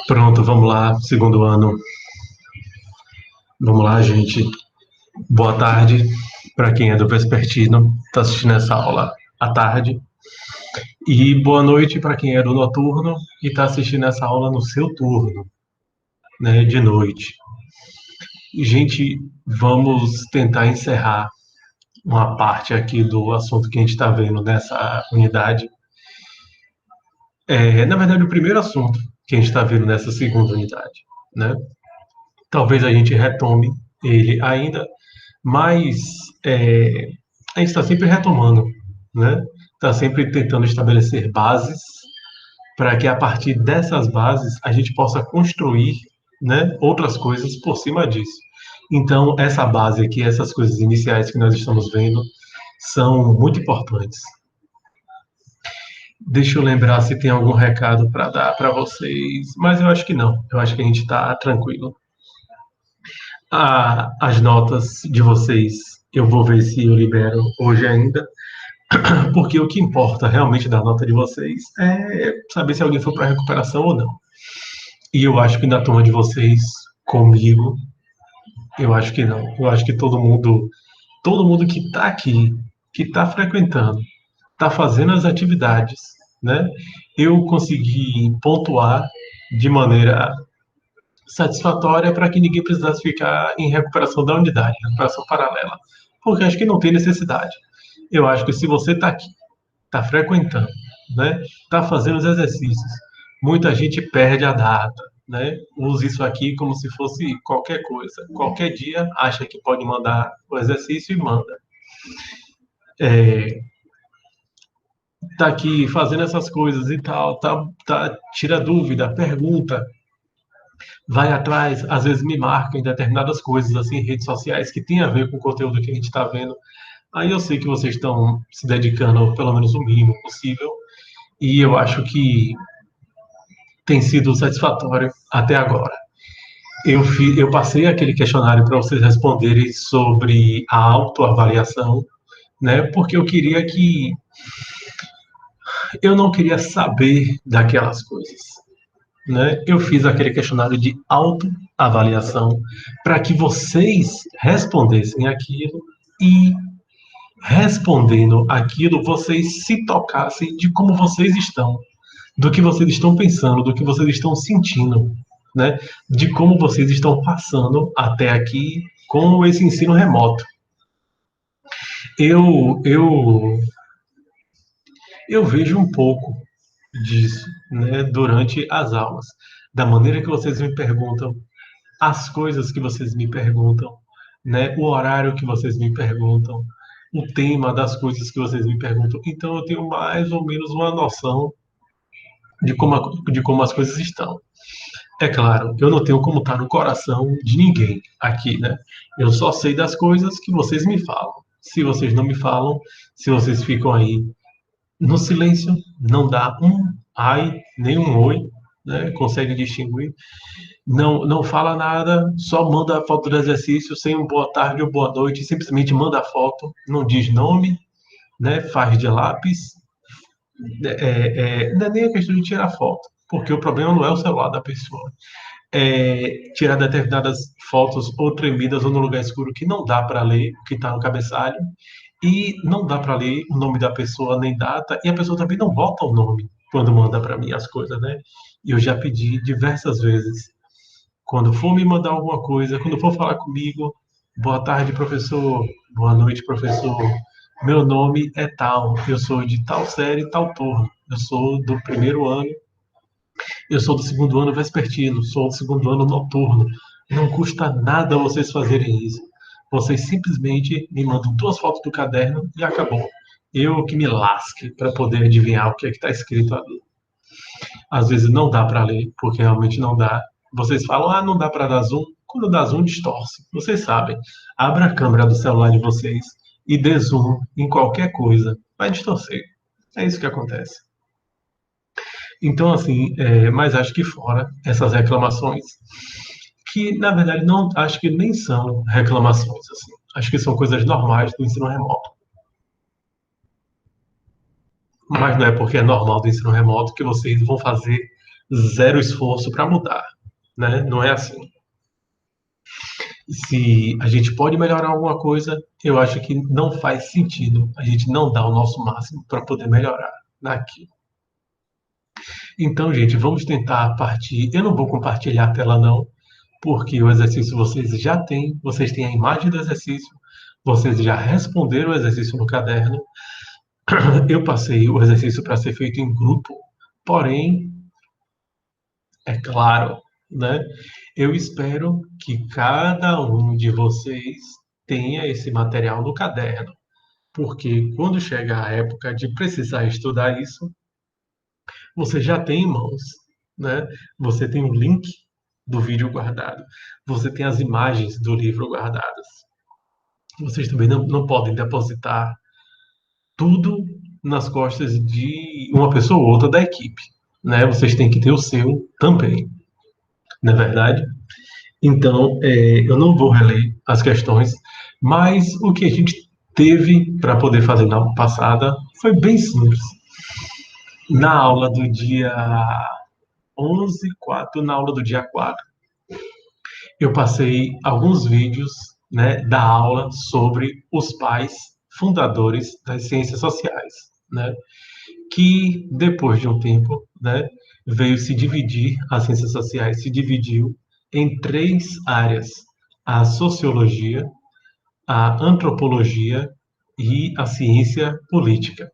Pronto, vamos lá, segundo ano. Vamos lá, gente. Boa tarde para quem é do vespertino, está assistindo essa aula à tarde. E boa noite para quem é do noturno e está assistindo essa aula no seu turno, né, de noite. Gente, vamos tentar encerrar uma parte aqui do assunto que a gente está vendo nessa unidade. Na verdade, o primeiro assunto que a gente está vendo nessa segunda unidade, né? Talvez a gente retome ele ainda, mas a gente está sempre retomando, né? Está sempre tentando estabelecer bases para que a partir dessas bases a gente possa construir, né, outras coisas por cima disso. Então, essa base aqui, essas coisas iniciais que nós estamos vendo, são muito importantes. Deixa eu lembrar se tem algum recado para dar para vocês, mas eu acho que não. Eu acho que a gente está tranquilo. As notas de vocês, eu vou ver se eu libero hoje ainda, porque o que importa realmente da nota de vocês é saber se alguém foi para recuperação ou não. E eu acho que na turma de vocês, comigo, eu acho que não. Eu acho que todo mundo que está aqui, que está frequentando, está fazendo as atividades, né? Eu consegui pontuar de maneira satisfatória para que ninguém precisasse ficar em recuperação da unidade, recuperação paralela, porque acho que não tem necessidade. Eu acho que se você está aqui, está frequentando, né, está fazendo os exercícios, muita gente perde a data, né? Usa isso aqui como se fosse qualquer coisa. Qualquer dia acha que pode mandar o exercício e manda. Tá aqui fazendo essas coisas e tal, tira dúvida, pergunta, vai atrás, às vezes me marca em determinadas coisas, assim, em redes sociais, que tem a ver com o conteúdo que a gente está vendo. Aí eu sei que vocês estão se dedicando pelo menos o mínimo possível, e eu acho que tem sido satisfatório até agora. Eu passei aquele questionário para vocês responderem sobre a autoavaliação, né? Porque eu não queria saber daquelas coisas, né? Eu fiz aquele questionário de autoavaliação para que vocês respondessem aquilo e respondendo aquilo, vocês se tocassem de como vocês estão, do que vocês estão pensando, do que vocês estão sentindo, né? De como vocês estão passando até aqui com esse ensino remoto. Eu, eu, eu vejo um pouco disso, né, durante as aulas, da maneira que vocês me perguntam, as coisas que vocês me perguntam, né, o horário que vocês me perguntam, o tema das coisas que vocês me perguntam. Então eu tenho mais ou menos uma noção de como as coisas estão. É claro, eu não tenho como estar no coração de ninguém aqui, né? Eu só sei das coisas que vocês me falam. Se vocês não me falam, se vocês ficam aí no silêncio, não dá um ai, nem um oi, né? Consegue distinguir. Não fala nada, só manda a foto do exercício sem um boa tarde ou boa noite, simplesmente manda a foto, não diz nome, né? Faz de lápis. Não é nem a questão de tirar foto, porque o problema não é o celular da pessoa. Tirar determinadas fotos ou tremidas ou no lugar escuro que não dá para ler o que está no cabeçalho e não dá para ler o nome da pessoa nem data e a pessoa também não bota o nome quando manda para mim as coisas, né? E eu já pedi diversas vezes, quando for me mandar alguma coisa, quando for falar comigo, boa tarde, professor, boa noite, professor, meu nome é tal, eu sou de tal série, tal turno, eu sou do primeiro ano, eu sou do segundo ano vespertino, sou do segundo ano noturno. Não custa nada vocês fazerem isso. Vocês simplesmente me mandam duas fotos do caderno e acabou. Eu que me lasque para poder adivinhar o que é que está escrito ali. Às vezes não dá para ler, porque realmente não dá. Vocês falam, não dá para dar zoom. Quando dá zoom, distorce. Vocês sabem. Abra a câmera do celular de vocês e dê zoom em qualquer coisa. Vai distorcer. É isso que acontece. Então, assim, mas acho que fora essas reclamações, que na verdade não, acho que nem são reclamações, assim. Acho que são coisas normais do ensino remoto. Mas não é porque é normal do ensino remoto que vocês vão fazer zero esforço para mudar, né? Não é assim. Se a gente pode melhorar alguma coisa, eu acho que não faz sentido a gente não dar o nosso máximo para poder melhorar naquilo. Então, gente, vamos tentar partir. Eu não vou compartilhar a tela, não, porque o exercício vocês já têm, vocês têm a imagem do exercício, vocês já responderam o exercício no caderno. Eu passei o exercício para ser feito em grupo, porém, é claro, né? Eu espero que cada um de vocês tenha esse material no caderno, porque quando chega a época de precisar estudar isso, você já tem em mãos, né? Você tem o link do vídeo guardado, você tem as imagens do livro guardadas. Vocês também não podem depositar tudo nas costas de uma pessoa ou outra da equipe, né? Vocês têm que ter o seu também, não é verdade? Então, eu não vou reler as questões, mas o que a gente teve para poder fazer na passada foi bem simples. Na aula do dia 11/4, na aula do dia 4, eu passei alguns vídeos, né, da aula sobre os pais fundadores das ciências sociais, né, que depois de um tempo, né, veio se dividir, as ciências sociais se dividiu em três áreas: a sociologia, a antropologia e a ciência política.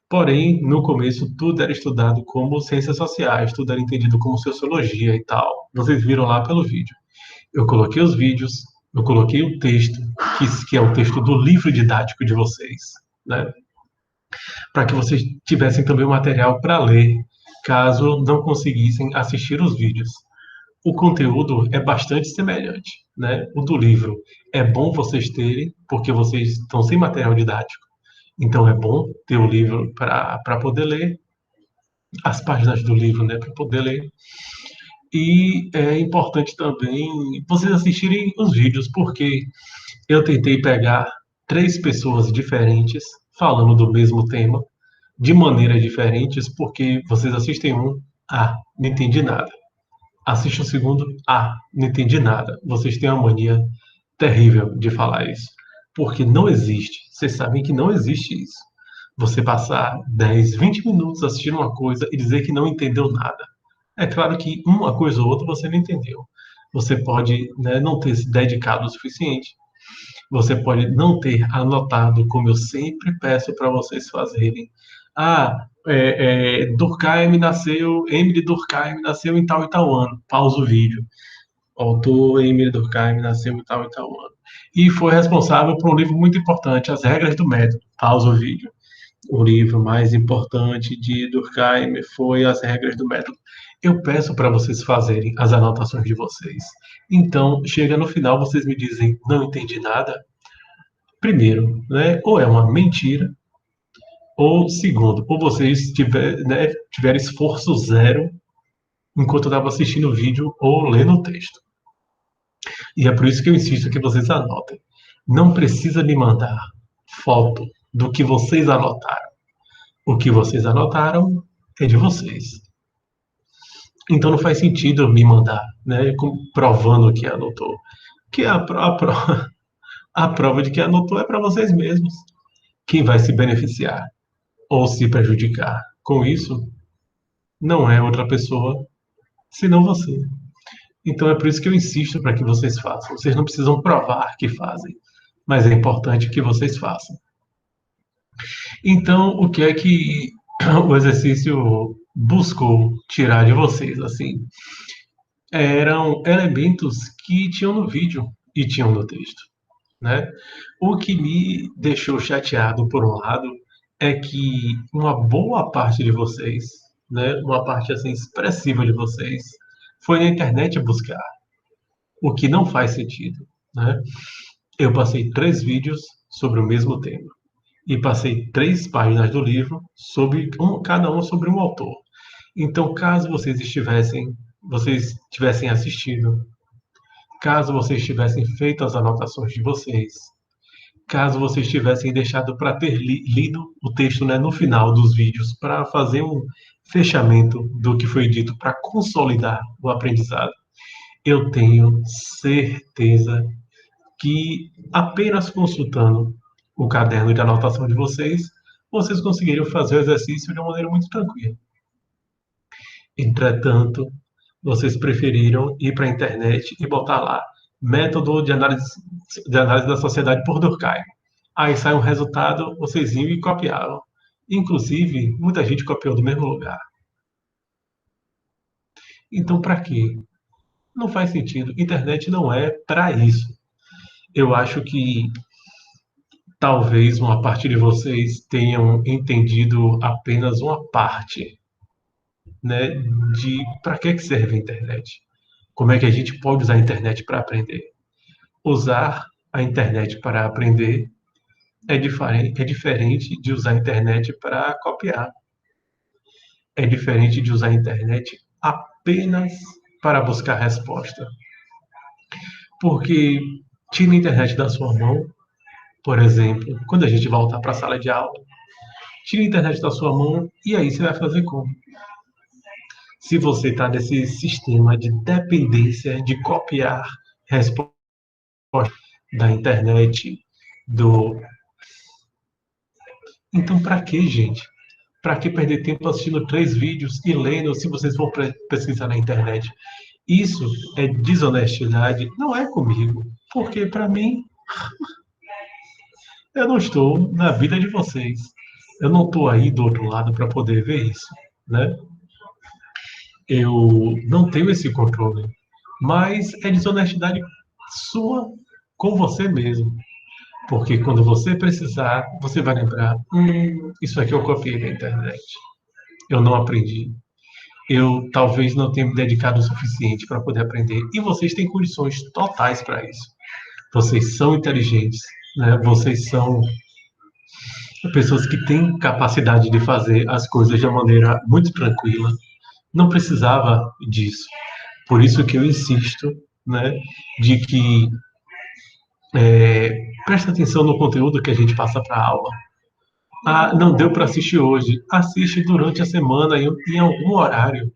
Porém, no começo, tudo era estudado como ciências sociais, tudo era entendido como sociologia e tal. Vocês viram lá pelo vídeo. Eu coloquei os vídeos, eu coloquei o texto, que é o texto do livro didático de vocês, né? Para que vocês tivessem também o material para ler, caso não conseguissem assistir os vídeos. O conteúdo é bastante semelhante, né? O do livro é bom vocês terem, porque vocês estão sem material didático. Então é bom ter o livro para poder ler, as páginas do livro, né, para poder ler. E é importante também vocês assistirem os vídeos, porque eu tentei pegar três pessoas diferentes falando do mesmo tema, de maneiras diferentes, porque vocês assistem um, não entendi nada. Assiste o segundo, não entendi nada. Vocês têm uma mania terrível de falar isso, porque não existe. Vocês sabem que não existe isso. Você passar 10, 20 minutos assistindo uma coisa e dizer que não entendeu nada. É claro que uma coisa ou outra você não entendeu. Você pode, né, não ter se dedicado o suficiente. Você pode não ter anotado, como eu sempre peço para vocês fazerem. Durkheim nasceu, Emily Durkheim nasceu em tal e tal ano. Pausa o vídeo. O autor Emily Durkheim nasceu em tal e tal ano. E foi responsável por um livro muito importante, As Regras do Método. Pausa o vídeo. O livro mais importante de Durkheim foi As Regras do Método. Eu peço para vocês fazerem as anotações de vocês. Então, chega no final, vocês me dizem, não entendi nada. Primeiro, né, ou é uma mentira, ou segundo, ou vocês tiveram esforço zero enquanto eu estava assistindo o vídeo ou lendo o texto. E é por isso que eu insisto que vocês anotem. Não precisa me mandar foto do que vocês anotaram. O que vocês anotaram é de vocês. Então não faz sentido me mandar, né, provando que anotou. Que a prova de que anotou é para vocês mesmos. Quem vai se beneficiar ou se prejudicar com isso não é outra pessoa, senão você. Então é por isso que eu insisto para que vocês façam. Vocês não precisam provar que fazem, mas é importante que vocês façam. Então, o que é que o exercício buscou tirar de vocês? Assim, eram elementos que tinham no vídeo e tinham no texto, né? O que me deixou chateado, por um lado, é que uma boa parte de vocês, né, uma parte assim expressiva de vocês, foi na internet buscar, o que não faz sentido, né? Eu passei 3 vídeos sobre o mesmo tema e passei 3 páginas do livro sobre cada um sobre um autor. Então, caso vocês tivessem assistido, caso vocês tivessem feito as anotações de vocês, caso vocês tivessem deixado para ter lido o texto, né, no final dos vídeos, para fazer um fechamento do que foi dito, para consolidar o aprendizado, eu tenho certeza que apenas consultando o caderno de anotação de vocês, vocês conseguiriam fazer o exercício de uma maneira muito tranquila. Entretanto, vocês preferiram ir para a internet e botar lá método de análise da sociedade por Durkheim. Aí sai um resultado, vocês iam e copiavam. Inclusive, muita gente copiou do mesmo lugar. Então, para quê? Não faz sentido. Internet não é para isso. Eu acho que talvez uma parte de vocês tenham entendido apenas uma parte, né, de para que serve a internet. Como é que a gente pode usar a internet para aprender? Usar a internet para aprender é diferente de usar a internet para copiar. É diferente de usar a internet apenas para buscar resposta. Porque tira a internet da sua mão, por exemplo, quando a gente voltar para a sala de aula, tira a internet da sua mão e aí você vai fazer como? Se você está nesse sistema de dependência de copiar resposta da internet, do. Então, para que, gente? Para que perder tempo assistindo 3 vídeos e lendo se vocês vão pesquisar na internet? Isso é desonestidade, não é comigo, porque para mim eu não estou na vida de vocês. Eu não estou aí do outro lado para poder ver isso, né? Eu não tenho esse controle, mas é desonestidade sua com você mesmo, porque quando você precisar, você vai lembrar, isso aqui eu copiei da internet, eu não aprendi, eu talvez não tenha me dedicado o suficiente para poder aprender, e vocês têm condições totais para isso. Vocês são inteligentes, né? Vocês são pessoas que têm capacidade de fazer as coisas de uma maneira muito tranquila. Não precisava disso. Por isso que eu insisto, né, de que presta atenção no conteúdo que a gente passa para a aula. Ah, não deu para assistir hoje. Assiste durante a semana em algum horário.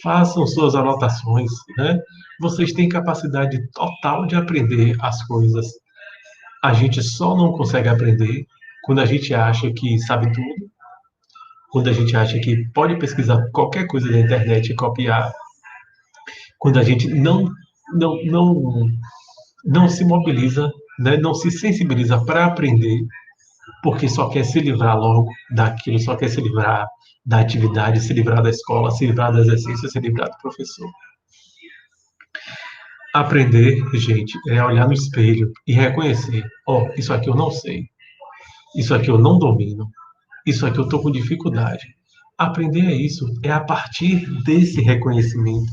Façam suas anotações, né? Vocês têm capacidade total de aprender as coisas. A gente só não consegue aprender quando a gente acha que sabe tudo, quando a gente acha que pode pesquisar qualquer coisa na internet e copiar, quando a gente não se mobiliza, né, não se sensibiliza para aprender, porque só quer se livrar logo daquilo, só quer se livrar da atividade, se livrar da escola, se livrar do exercício, se livrar do professor. Aprender, gente, é olhar no espelho e reconhecer: ó, isso aqui eu não sei, isso aqui eu não domino, isso aqui eu estou com dificuldade. Aprender é isso, é a partir desse reconhecimento,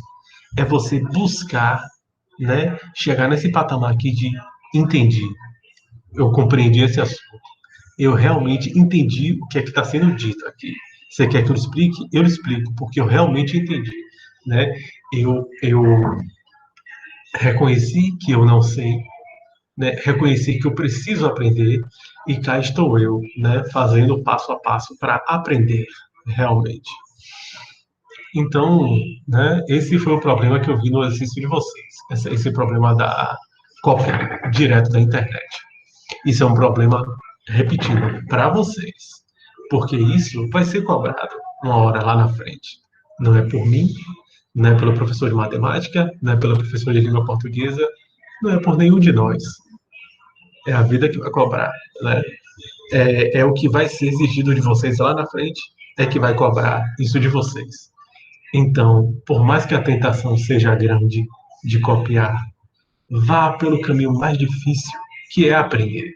é você buscar, né, chegar nesse patamar aqui de entendi, eu compreendi esse assunto, eu realmente entendi o que é que está sendo dito aqui. Você quer que eu explique? Eu explico, porque eu realmente entendi, né? Eu reconheci que eu não sei, né? Reconheci que eu preciso aprender e cá estou eu, né? Fazendo passo a passo para aprender realmente. Então, né? Esse foi o problema que eu vi no exercício de vocês. Esse problema da cópia direto da internet. Isso é um problema, repetindo, para vocês, porque isso vai ser cobrado uma hora lá na frente. Não é por mim, não é pelo professor de matemática, não é pelo professor de língua portuguesa, não é por nenhum de nós. É a vida que vai cobrar, né? É o que vai ser exigido de vocês lá na frente, é que vai cobrar isso de vocês. Então, por mais que a tentação seja grande de copiar, vá pelo caminho mais difícil, que é aprender.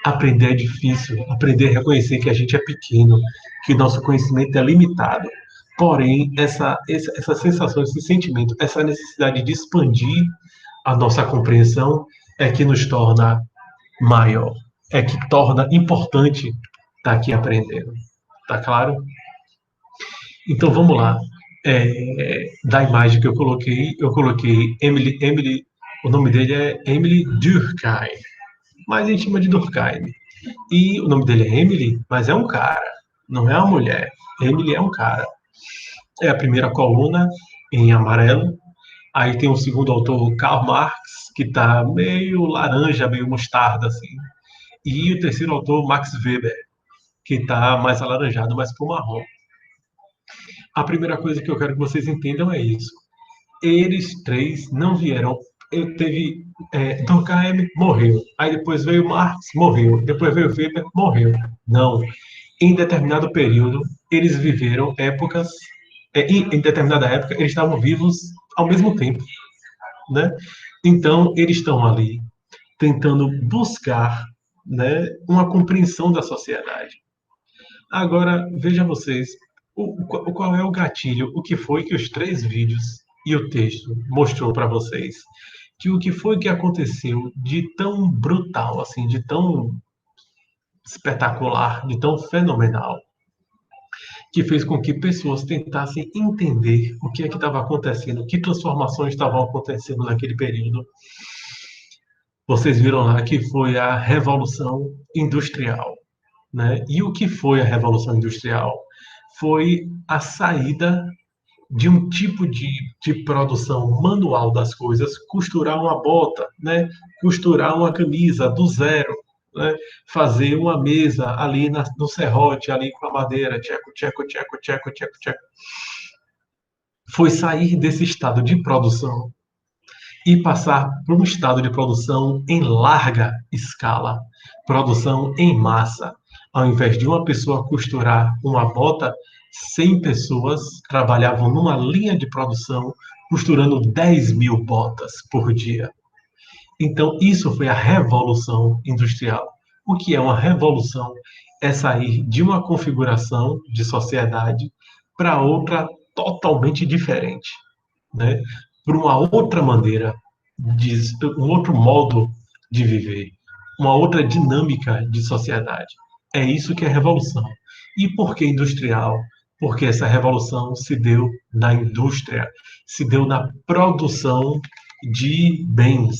Aprender é difícil, aprender a reconhecer que a gente é pequeno, que nosso conhecimento é limitado. Porém, essa sensação, esse sentimento, essa necessidade de expandir a nossa compreensão é que nos torna maior, é que torna importante estar aqui aprendendo. Tá claro? Então vamos lá. Da imagem que eu coloquei Emily, o nome dele é Emily Durkheim. mas a gente chama de Durkheim. E o nome dele é Emily, mas é um cara, não é uma mulher. Emily é um cara. É a primeira coluna em amarelo. Aí tem o segundo autor, Karl Marx, que está meio laranja, meio mostarda, assim. E o terceiro autor, Max Weber, que está mais alaranjado, mais para o marrom. A primeira coisa que eu quero que vocês entendam é isso. Eles três não vieram. Teve Durkheim morreu, aí depois veio Marx, morreu, depois veio Weber, morreu. Não. Em determinado período, eles viveram épocas, em determinada época, eles estavam vivos ao mesmo tempo, né? Então, eles estão ali tentando buscar, né, uma compreensão da sociedade. Agora, veja vocês, qual é o gatilho, o que foi que os três vídeos e o texto mostrou para vocês? Que o que foi que aconteceu de tão brutal, assim, de tão espetacular, de tão fenomenal, que fez com que pessoas tentassem entender o que é que estava acontecendo, que transformações estavam acontecendo naquele período. Vocês viram lá que foi a Revolução Industrial, né? E o que foi a Revolução Industrial? Foi a saída de um tipo de produção manual das coisas, costurar uma bota, né? Costurar uma camisa do zero, né? Fazer uma mesa ali no serrote, ali com a madeira, tcheco, tcheco, tcheco, tcheco, tcheco, tcheco. Foi sair desse estado de produção e passar para um estado de produção em larga escala, produção em massa. Ao invés de uma pessoa costurar uma bota, 100 pessoas trabalhavam numa linha de produção costurando 10.000 botas por dia. Então, isso foi a revolução industrial. O que é uma revolução? É sair de uma configuração de sociedade para outra totalmente diferente, né? Para uma outra maneira, um outro modo de viver, uma outra dinâmica de sociedade. É isso que é revolução. E por que industrial? Porque essa revolução se deu na indústria, se deu na produção de bens,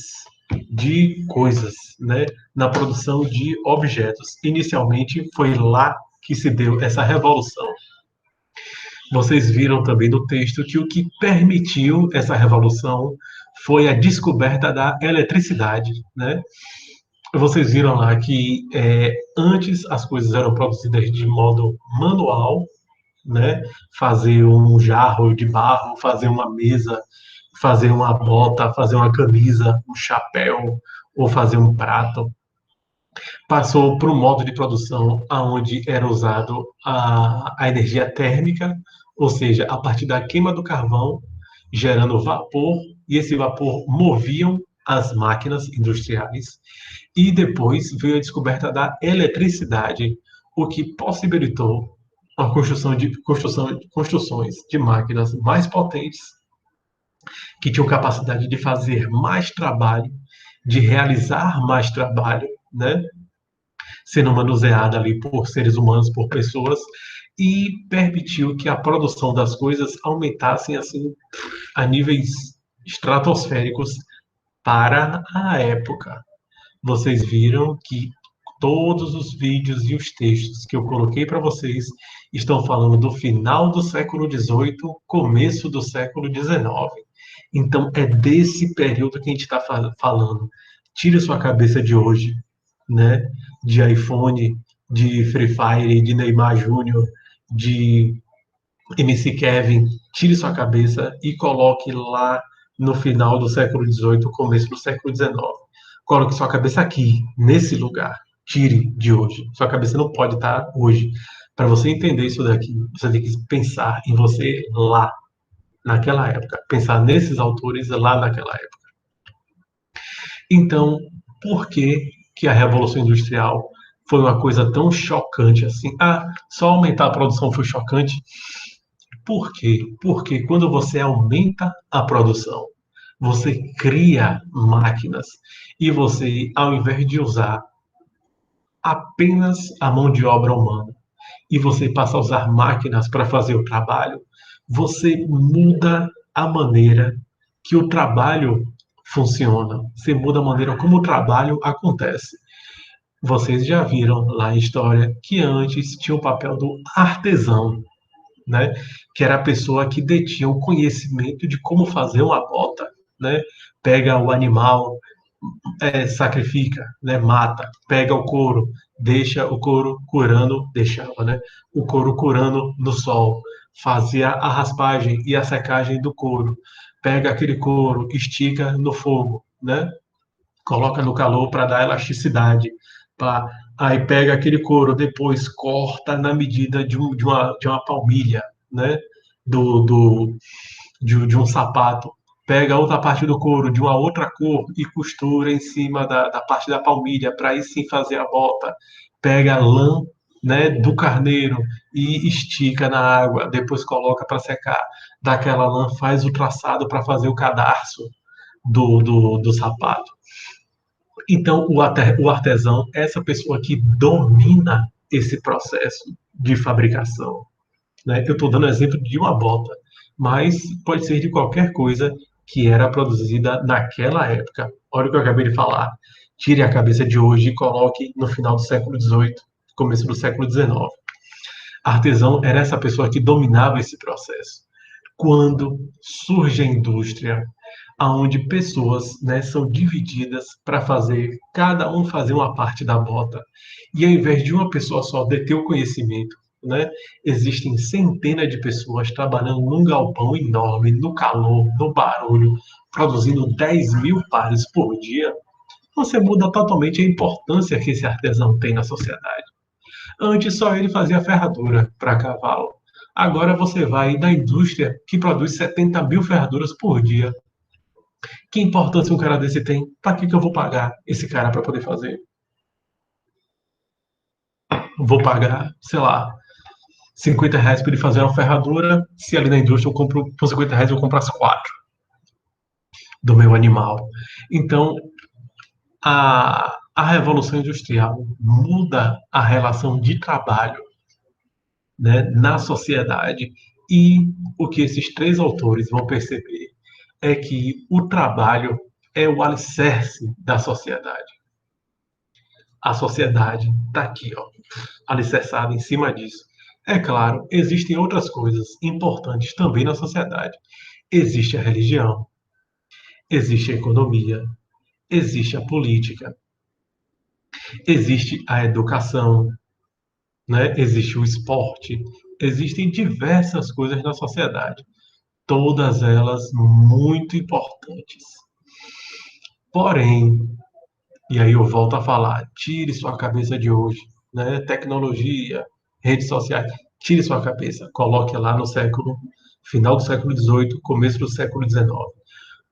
de coisas, né? Na produção de objetos. Inicialmente foi lá que se deu essa revolução. Vocês viram também no texto que o que permitiu essa revolução foi a descoberta da eletricidade, né? Vocês viram lá que antes as coisas eram produzidas de modo manual, né? Fazer um jarro de barro, fazer uma mesa, fazer uma bota, fazer uma camisa, um chapéu ou fazer um prato. Passou para um modo de produção onde era usado a energia térmica, ou seja, a partir da queima do carvão, gerando vapor, e esse vapor moviam as máquinas industriais. E depois veio a descoberta da eletricidade, o que possibilitou a construções de máquinas mais potentes, que tinham capacidade de fazer mais trabalho, de realizar mais trabalho, né? Sendo manuseada ali por seres humanos, por pessoas, e permitiu que a produção das coisas aumentassem assim a níveis estratosféricos para a época. Vocês viram que todos os vídeos e os textos que eu coloquei para vocês estão falando do final do século XVIII, começo do século XIX. Então, é desse período que a gente está falando. Tire sua cabeça de hoje, né? De iPhone, de Free Fire, de Neymar Júnior, de MC Kevin. Tire sua cabeça e coloque lá no final do século XVIII, começo do século XIX. Coloque sua cabeça aqui, nesse lugar. Tire de hoje. Sua cabeça não pode estar hoje. Para você entender isso daqui, você tem que pensar em você lá, naquela época. Pensar nesses autores lá naquela época. Então, por que que a Revolução Industrial foi uma coisa tão chocante assim? Ah, só aumentar a produção foi chocante? Por quê? Porque quando você aumenta a produção, você cria máquinas e você, ao invés de usar apenas a mão de obra humana e você passa a usar máquinas para fazer o trabalho, você muda a maneira que o trabalho funciona. Você muda a maneira como o trabalho acontece. Vocês já viram lá a história que antes tinha o papel do artesão, né? Que era a pessoa que detinha o conhecimento de como fazer uma bota, né? Pega o animal, sacrifica, né? Mata, pega o couro, deixa o couro curando, deixava, né? O couro curando no sol, fazia a raspagem e a secagem do couro, pega aquele couro, estica no fogo, né? Coloca no calor para dar elasticidade. Pá. Aí pega aquele couro, depois corta na medida de uma palmilha, né? De um sapato. Pega outra parte do couro de uma outra cor e costura em cima da parte da palmilha, para aí sim fazer a bota. Pega a lã, né, do carneiro e estica na água, depois coloca para secar. Daquela lã faz o traçado para fazer o cadarço do sapato. Então, o artesão é essa pessoa que domina esse processo de fabricação, né? Eu estou dando exemplo de uma bota, mas pode ser de qualquer coisa que era produzida naquela época. Olha o que eu acabei de falar. Tire a cabeça de hoje e coloque no final do século XVIII, começo do século XIX. Artesão era essa pessoa que dominava esse processo. Quando surge a indústria, aonde pessoas, né, são divididas para fazer, cada um fazer uma parte da bota, e ao invés de uma pessoa só deter o conhecimento, né, existem centenas de pessoas trabalhando num galpão enorme, no calor, no barulho, produzindo 10.000 pares por dia. Você muda totalmente a importância que esse artesão tem na sociedade. Antes só ele fazia ferradura para cavalo. Agora você vai na indústria que produz 70.000 ferraduras por dia. Que importância um cara desse tem? Para que eu vou pagar esse cara para poder fazer? Vou pagar, sei lá, R$ 50 para ele fazer uma ferradura. Se ali na indústria eu compro por R$ 50, eu compro as quatro do meu animal. Então, a Revolução Industrial muda a relação de trabalho, né, na sociedade. E o que esses três autores vão perceber é que o trabalho é o alicerce da sociedade. A sociedade está aqui, ó, alicerçada em cima disso. É claro, existem outras coisas importantes também na sociedade. Existe a religião, existe a economia, existe a política, existe a educação, né? Existe o esporte, existem diversas coisas na sociedade, todas elas muito importantes. Porém, e aí eu volto a falar, tire sua cabeça de hoje, né? Tecnologia, redes sociais, tire sua cabeça, coloque lá no final do século XVIII, começo do século XIX.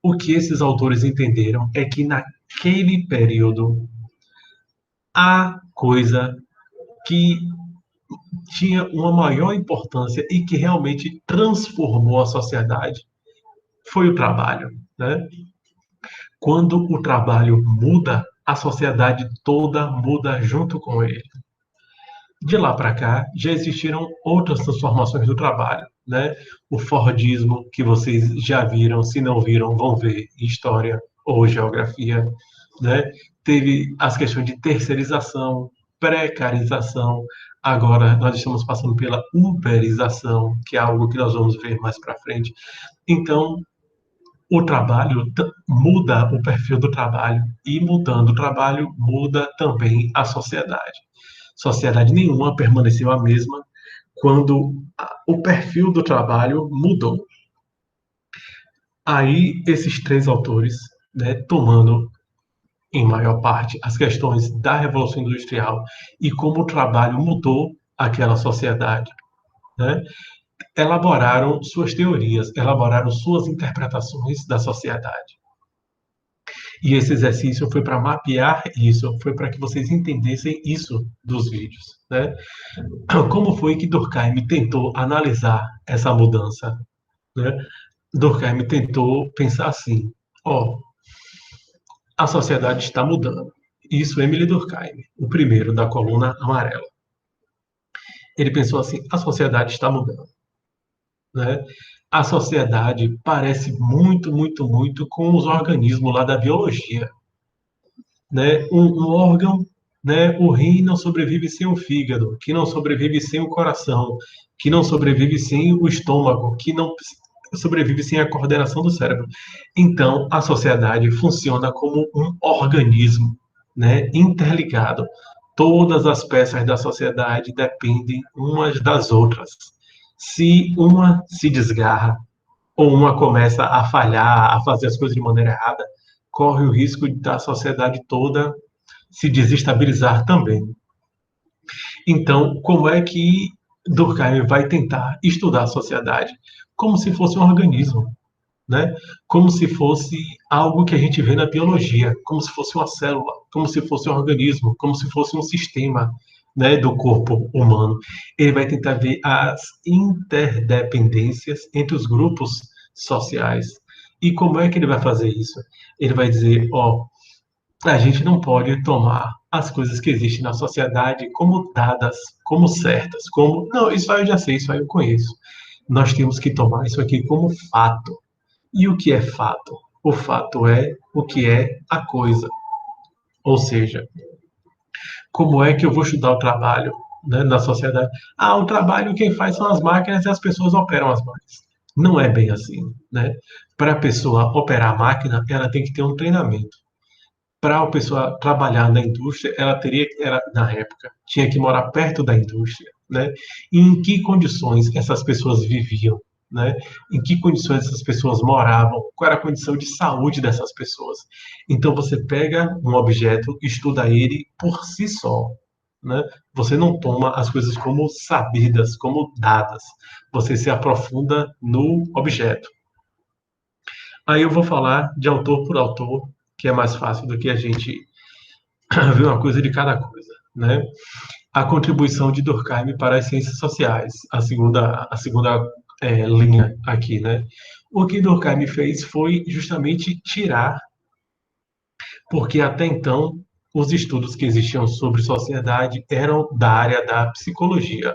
O que esses autores entenderam é que naquele período a coisa que tinha uma maior importância e que realmente transformou a sociedade foi o trabalho, né? Quando o trabalho muda, a sociedade toda muda junto com ele. De lá para cá, já existiram outras transformações do trabalho, né? O Fordismo, que vocês já viram, se não viram, vão ver em história ou geografia, né? Teve as questões de terceirização, precarização, agora nós estamos passando pela uberização, que é algo que nós vamos ver mais para frente. Então, o trabalho muda o perfil do trabalho e mudando o trabalho muda também a sociedade. Sociedade nenhuma permaneceu a mesma quando o perfil do trabalho mudou. Aí esses três autores, né, tomando em maior parte as questões da Revolução Industrial e como o trabalho mudou aquela sociedade, né, elaboraram suas teorias, elaboraram suas interpretações da sociedade. E esse exercício foi para mapear isso, foi para que vocês entendessem isso dos vídeos, né? Como foi que Durkheim tentou analisar essa mudança, né? Durkheim tentou pensar assim: ó, a sociedade está mudando. Isso, Emile Durkheim, o primeiro da coluna amarela. Ele pensou assim: a sociedade está mudando, né? A sociedade parece muito, muito, muito com os organismos lá da biologia, né? Um órgão né? O rim não sobrevive sem o fígado, que não sobrevive sem o coração, que não sobrevive sem o estômago, que não sobrevive sem a coordenação do cérebro. Então, a sociedade funciona como um organismo, né, interligado. Todas as peças da sociedade dependem umas das outras. Se uma se desgarra ou uma começa a falhar, a fazer as coisas de maneira errada, corre o risco da sociedade toda se desestabilizar também. Então, como é que Durkheim vai tentar estudar a sociedade? Como se fosse um organismo, né? Como se fosse algo que a gente vê na biologia, como se fosse uma célula, como se fosse um organismo, como se fosse um sistema, né, do corpo humano. Ele vai tentar ver as interdependências entre os grupos sociais. E como é que ele vai fazer isso? Ele vai dizer, ó, a gente não pode tomar as coisas que existem na sociedade como dadas, como certas, como, não, isso aí eu já sei, isso aí eu conheço. Nós temos que tomar isso aqui como fato. E o que é fato? O fato é o que é a coisa. Ou seja, como é que eu vou estudar o trabalho, né, na sociedade? Ah, o trabalho quem faz são as máquinas e as pessoas operam as máquinas. Não é bem assim, né? Para a pessoa operar a máquina, ela tem que ter um treinamento. Para a pessoa trabalhar na indústria, ela teria, na época, tinha que morar perto da indústria, né? E em que condições essas pessoas viviam, né? Em que condições essas pessoas moravam? Qual era a condição de saúde dessas pessoas? Então você pega um objeto, estuda ele por si só, né? Você não toma as coisas como sabidas, como dadas. Você se aprofunda no objeto. Aí eu vou falar de autor por autor, que é mais fácil do que a gente ver uma coisa de cada coisa, né? A contribuição de Durkheim para as ciências sociais, a segunda linha aqui, né? O que Durkheim fez foi justamente tirar, porque até então os estudos que existiam sobre sociedade eram da área da psicologia.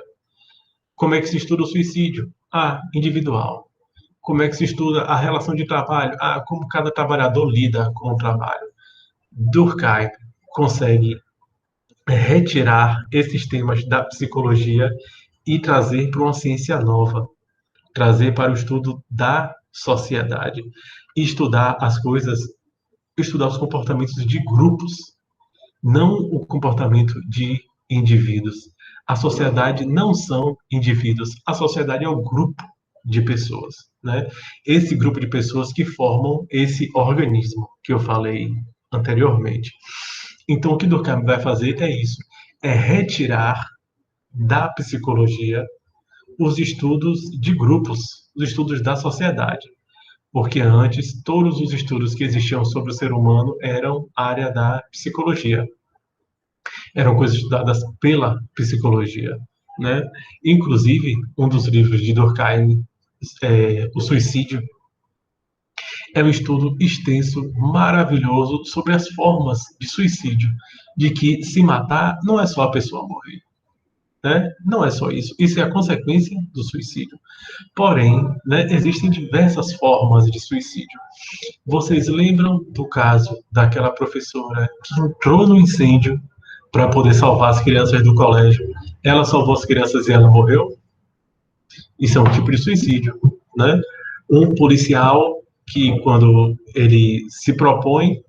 Como é que se estuda o suicídio? Ah, individual. Como é que se estuda a relação de trabalho? Ah, como cada trabalhador lida com o trabalho. Durkheim consegue retirar esses temas da psicologia e trazer para uma ciência nova, trazer para o estudo da sociedade, estudar as coisas, estudar os comportamentos de grupos, não o comportamento de indivíduos. A sociedade não são indivíduos, a sociedade é o grupo de pessoas, né? Esse grupo de pessoas que formam esse organismo que eu falei anteriormente. Então, o que Durkheim vai fazer é isso, é retirar da psicologia os estudos de grupos, os estudos da sociedade, porque antes todos os estudos que existiam sobre o ser humano eram área da psicologia, eram coisas estudadas pela psicologia, né? Inclusive, um dos livros de Durkheim, O Suicídio, é um estudo extenso, maravilhoso sobre as formas de suicídio, de que se matar não é só a pessoa morrer, né? Não é só isso. Isso é a consequência do suicídio. Porém, né, existem diversas formas de suicídio. Vocês lembram do caso daquela professora que entrou no incêndio para poder salvar as crianças do colégio? Ela salvou as crianças e ela morreu? Isso é um tipo de suicídio, né? Um policial que, quando ele se propõe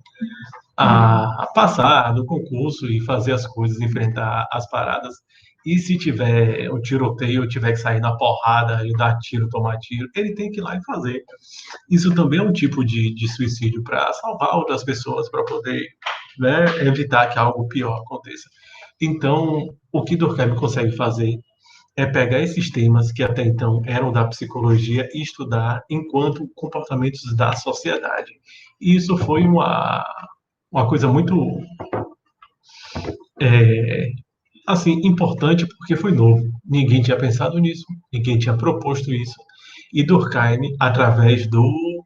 a passar no concurso e fazer as coisas, enfrentar as paradas. E se tiver um tiroteio, tiver que sair na porrada e dar tiro, tomar tiro, ele tem que ir lá e fazer. Isso também é um tipo de suicídio para salvar outras pessoas, para poder, né, evitar que algo pior aconteça. Então, o que Durkheim consegue fazer é pegar esses temas que até então eram da psicologia e estudar enquanto comportamentos da sociedade. E isso foi uma coisa muito é, assim importante porque foi novo. Ninguém tinha pensado nisso, ninguém tinha proposto isso. E Durkheim, através do,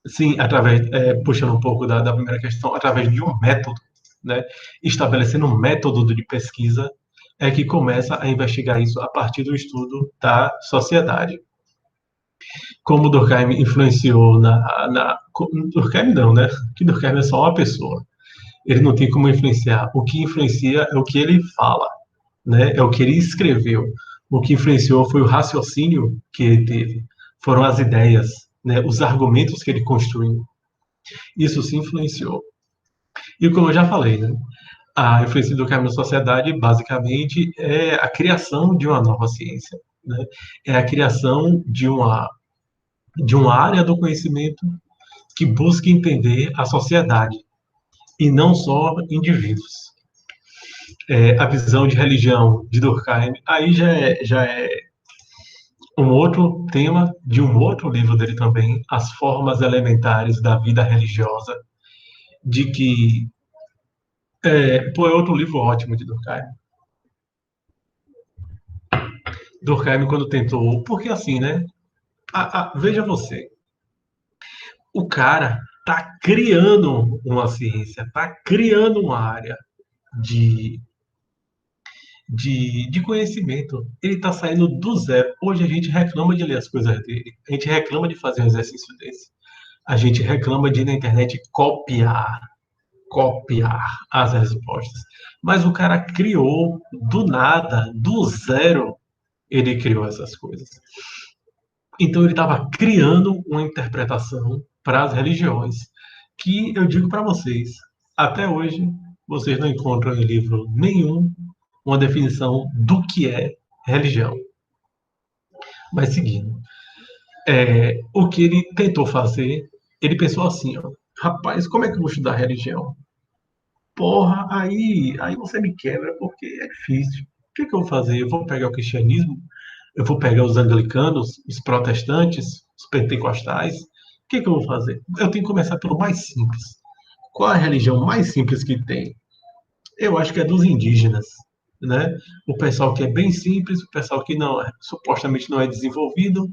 sim, através puxando um pouco da primeira questão, através de um método, né, estabelecendo um método de pesquisa, é que começa a investigar isso a partir do estudo da sociedade. Como Durkheim influenciou Durkheim não, né? Que Durkheim é só uma pessoa. Ele não tem como influenciar. O que influencia é o que ele fala, né? É o que ele escreveu. O que influenciou foi o raciocínio que ele teve, foram as ideias, né? Os argumentos que ele construiu. Isso sim influenciou. E como eu já falei, né? A influência do caminho da sociedade, basicamente, é a criação de uma nova ciência, né? É a criação de uma área do conhecimento que busca entender a sociedade e não só indivíduos. A visão de religião de Durkheim, aí já é um outro tema de um outro livro dele também, As Formas Elementares da Vida Religiosa, de que, pô, é outro livro ótimo de Durkheim. Durkheim, quando tentou, porque assim, né? Veja você, o cara tá criando uma ciência, tá criando uma área de, de conhecimento. Ele está saindo do zero. Hoje a gente reclama de ler as coisas dele, a gente reclama de fazer um exercício desse, a gente reclama de ir na internet copiar as respostas. Mas o cara criou do nada, do zero, ele criou essas coisas. Então ele estava criando uma interpretação para as religiões que eu digo para vocês, até hoje vocês não encontram em livro nenhum uma definição do que é religião. Mas seguindo, o que ele tentou fazer, ele pensou assim, ó, rapaz, como é que eu vou estudar religião? Porra, aí você me quebra porque é difícil. O que é que eu vou fazer? Eu vou pegar o cristianismo? Eu vou pegar os anglicanos, os protestantes, os pentecostais? O que é que eu vou fazer? Eu tenho que começar pelo mais simples. Qual a religião mais simples que tem? Eu acho que é dos indígenas, né? O pessoal que é bem simples, o pessoal que não supostamente não é desenvolvido.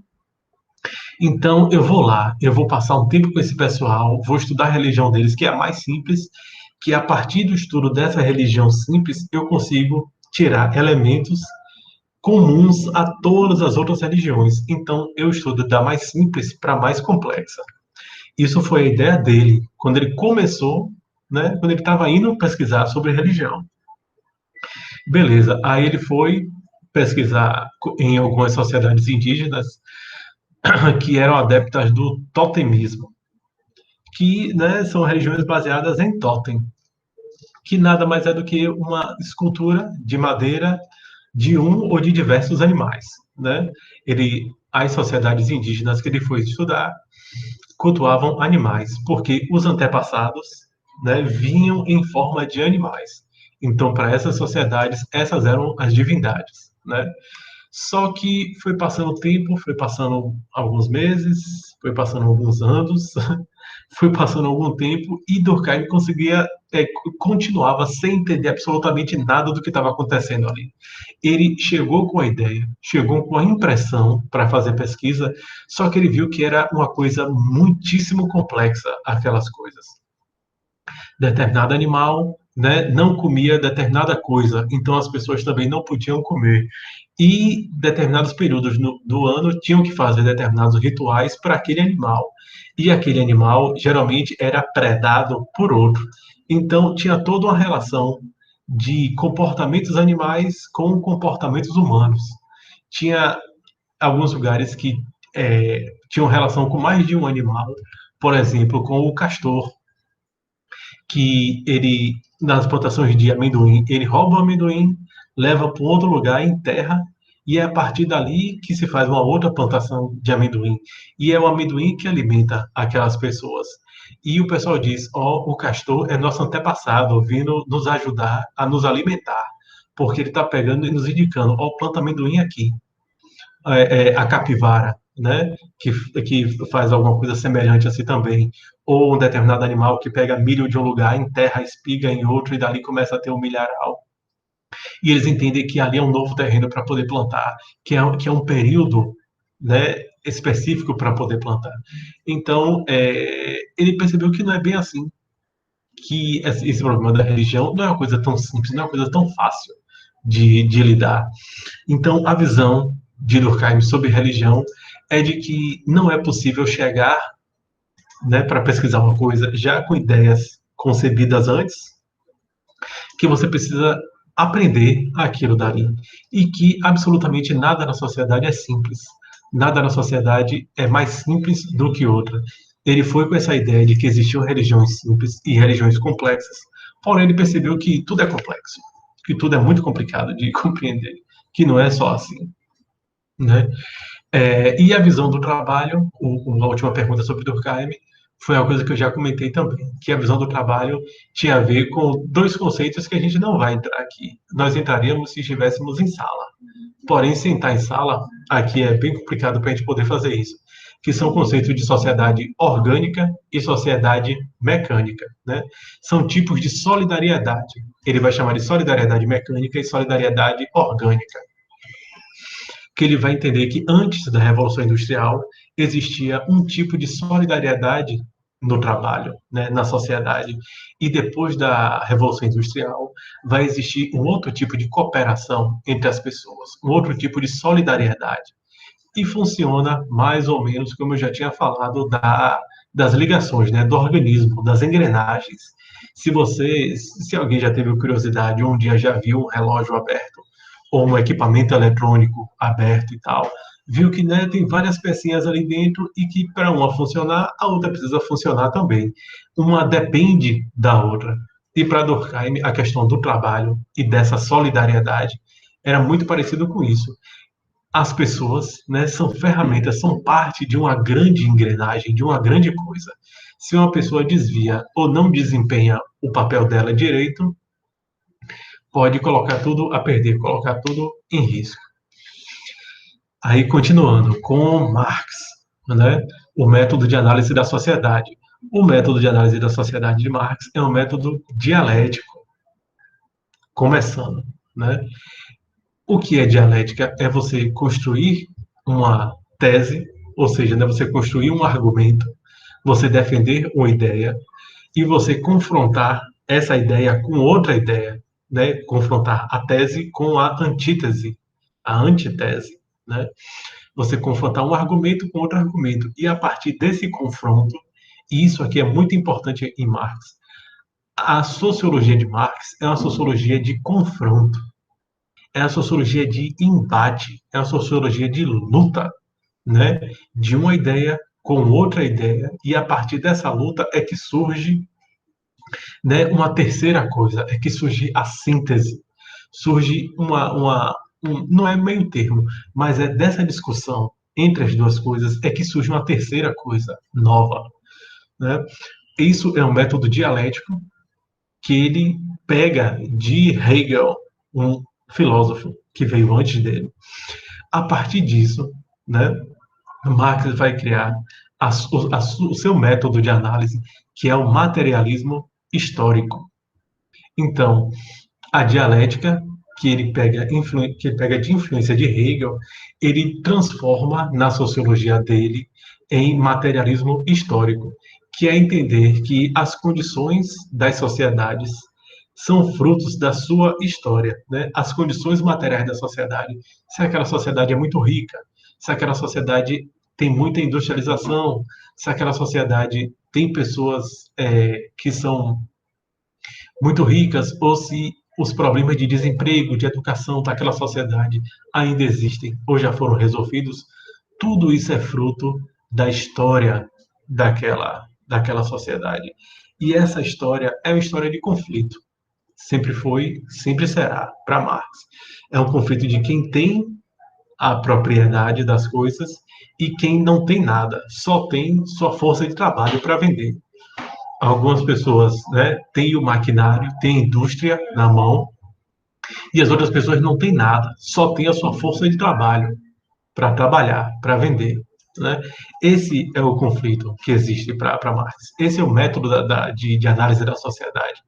Então eu vou lá, eu vou passar um tempo com esse pessoal, vou estudar a religião deles, que é a mais simples, que a partir do estudo dessa religião simples eu consigo tirar elementos comuns a todas as outras religiões. Então eu estudo da mais simples para a mais complexa. Isso foi a ideia dele quando ele começou, né? Quando ele estava indo pesquisar sobre religião. Beleza. Aí ele foi pesquisar em algumas sociedades indígenas que eram adeptas do totemismo, que, né, são religiões baseadas em totem, que nada mais é do que uma escultura de madeira de um ou de diversos animais, né? As sociedades indígenas que ele foi estudar cultuavam animais, porque os antepassados, né, vinham em forma de animais. Então, para essas sociedades, essas eram as divindades, né? Só que foi passando o tempo, foi passando alguns meses, foi passando alguns anos, foi passando algum tempo e Durkheim conseguia, continuava sem entender absolutamente nada do que estava acontecendo ali. Ele chegou com a ideia, chegou com a impressão para fazer pesquisa, só que ele viu que era uma coisa muitíssimo complexa, aquelas coisas. Determinado animal, né, não comia determinada coisa, então as pessoas também não podiam comer. E determinados períodos do ano tinham que fazer determinados rituais para aquele animal. E aquele animal geralmente era predado por outro. Então tinha toda uma relação de comportamentos animais com comportamentos humanos. Tinha alguns lugares que tinham relação com mais de um animal, por exemplo, com o castor, que ele, nas plantações de amendoim, ele rouba o amendoim, leva para um outro lugar, enterra, e é a partir dali que se faz uma outra plantação de amendoim. E é o amendoim que alimenta aquelas pessoas. E o pessoal diz: ó, o castor é nosso antepassado, vindo nos ajudar a nos alimentar, porque ele está pegando e nos indicando: ó, planta amendoim aqui. A capivara, né, que faz alguma coisa semelhante assim também, ou um determinado animal que pega milho de um lugar, enterra a espiga em outro e dali começa a ter um milharal. E eles entendem que ali é um novo terreno para poder plantar, que é um período, né, específico para poder plantar. Então, ele percebeu que não é bem assim, que esse problema da religião não é uma coisa tão simples, não é uma coisa tão fácil de lidar. Então, a visão de Durkheim sobre religião é de que não é possível chegar, né, para pesquisar uma coisa já com ideias concebidas antes, que você precisa aprender aquilo dali e que absolutamente nada na sociedade é simples. Nada na sociedade é mais simples do que outra. Ele foi com essa ideia de que existiam religiões simples e religiões complexas, porém ele percebeu que tudo é complexo, que tudo é muito complicado de compreender, que não é só assim, né? E a visão do trabalho, a última pergunta sobre Durkheim, foi uma coisa que eu já comentei também, que a visão do trabalho tinha a ver com dois conceitos que a gente não vai entrar aqui. Nós entraríamos se estivéssemos em sala. Porém, sentar em sala, aqui é bem complicado para a gente poder fazer isso, que são conceitos de sociedade orgânica e sociedade mecânica, né? São tipos de solidariedade. Ele vai chamar de solidariedade mecânica e solidariedade orgânica, que ele vai entender que antes da Revolução Industrial existia um tipo de solidariedade no trabalho, né, na sociedade. E depois da Revolução Industrial vai existir um outro tipo de cooperação entre as pessoas, um outro tipo de solidariedade. E funciona mais ou menos como eu já tinha falado das ligações, né, do organismo, das engrenagens. Se alguém já teve curiosidade, um dia já viu um relógio aberto ou um equipamento eletrônico aberto e tal, viu que, né, tem várias pecinhas ali dentro e que para uma funcionar, a outra precisa funcionar também. Uma depende da outra. E para Durkheim, a questão do trabalho e dessa solidariedade era muito parecido com isso. As pessoas, né, são ferramentas, são parte de uma grande engrenagem, de uma grande coisa. Se uma pessoa desvia ou não desempenha o papel dela direito, pode colocar tudo a perder, colocar tudo em risco. Aí, continuando com Marx, né, o método de análise da sociedade. O método de análise da sociedade de Marx é um método dialético, começando, né? O que é dialética? É você construir uma tese, ou seja, né, você construir um argumento, você defender uma ideia e você confrontar essa ideia com outra ideia, né? Confrontar a tese com a antítese, a antitese, né? Você confrontar um argumento com outro argumento e a partir desse confronto, e isso aqui é muito importante em Marx, a sociologia de Marx é uma sociologia de confronto, é a sociologia de embate, é a sociologia de luta, né? De uma ideia com outra ideia, e a partir dessa luta é que surge, né, uma terceira coisa, é que surge a síntese, surge não é meio termo, mas é dessa discussão entre as duas coisas é que surge uma terceira coisa nova, né? Isso é um método dialético que ele pega de Hegel, um filósofo que veio antes dele. A partir disso, né, Marx vai criar o seu método de análise, que é o materialismo histórico. Então, a dialética, que ele pega de influência de Hegel, ele transforma na sociologia dele em materialismo histórico, que é entender que as condições das sociedades são frutos da sua história, né? As condições materiais da sociedade. Se aquela sociedade é muito rica, se aquela sociedade tem muita industrialização, se aquela sociedade tem pessoas que são muito ricas, ou se os problemas de desemprego, de educação daquela sociedade ainda existem ou já foram resolvidos, tudo isso é fruto da história daquela sociedade. E essa história é uma história de conflito. Sempre foi, sempre será, para Marx. É um conflito de quem tem a propriedade das coisas e quem não tem nada, só tem sua força de trabalho para vender. Algumas pessoas, né, têm o maquinário, têm a indústria na mão, e as outras pessoas não têm nada, só têm a sua força de trabalho para trabalhar, para vender. Né? Esse é o conflito que existe para Marx. Esse é o método de análise da sociedade.